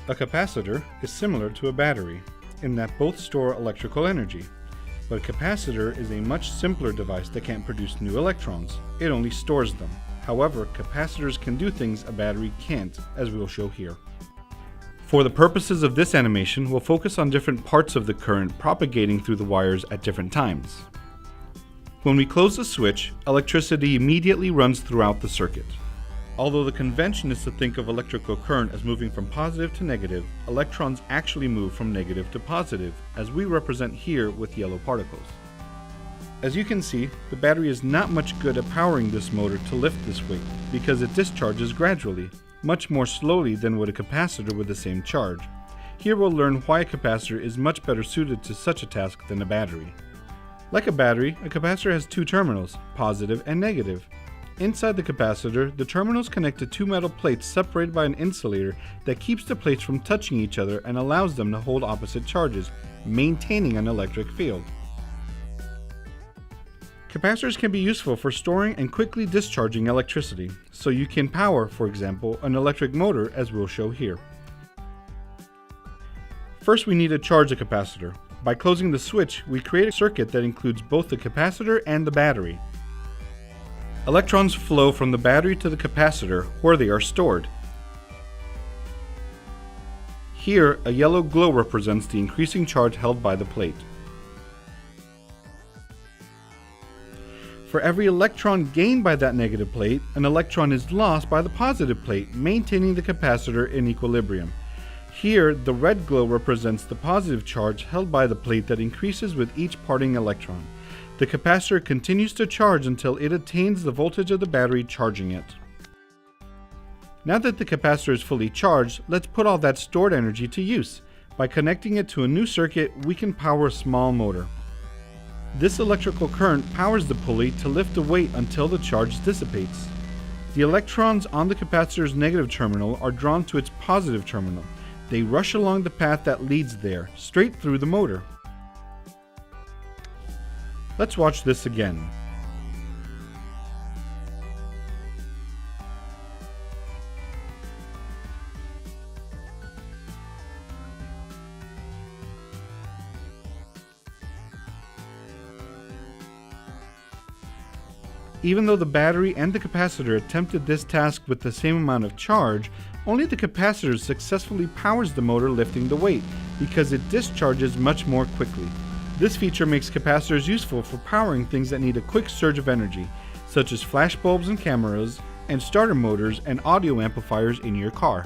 A capacitor is similar to a battery in that both store electrical energy, but a capacitor is a much simpler device that can't produce new electrons. It only stores them. However, capacitors can do things a battery can't, as we will show here. For the purposes of this animation, we'll focus on different parts of the current propagating through the wires at different times. When we close the switch, electricity immediately runs throughout the circuit. Although the convention is to think of electrical current as moving from positive to negative, electrons actually move from negative to positive, as we represent here with yellow particles. As you can see, the battery is not much good at powering this motor to lift this weight, because it discharges gradually, much more slowly than would a capacitor with the same charge. Here we'll learn why a capacitor is much better suited to such a task than a battery. Like a battery, a capacitor has two terminals, positive and negative. Inside the capacitor, the terminals connect to two metal plates separated by an insulator that keeps the plates from touching each other and allows them to hold opposite charges, maintaining an electric field. Capacitors can be useful for storing and quickly discharging electricity, so you can power, for example, an electric motor as we'll show here. First we need to charge a capacitor. By closing the switch, we create a circuit that includes both the capacitor and the battery. Electrons flow from the battery to the capacitor, where they are stored. Here, a yellow glow represents the increasing charge held by the plate. For every electron gained by that negative plate, an electron is lost by the positive plate, maintaining the capacitor in equilibrium. Here, the red glow represents the positive charge held by the plate that increases with each parting electron. The capacitor continues to charge until it attains the voltage of the battery charging it. Now that the capacitor is fully charged, let's put all that stored energy to use. By connecting it to a new circuit, we can power a small motor. This electrical current powers the pulley to lift the weight until the charge dissipates. The electrons on the capacitor's negative terminal are drawn to its positive terminal. They rush along the path that leads there, straight through the motor. Let's watch this again. Even though the battery and the capacitor attempted this task with the same amount of charge, only the capacitor successfully powers the motor lifting the weight, because it discharges much more quickly. This feature makes capacitors useful for powering things that need a quick surge of energy, such as flash bulbs and cameras, and starter motors and audio amplifiers in your car.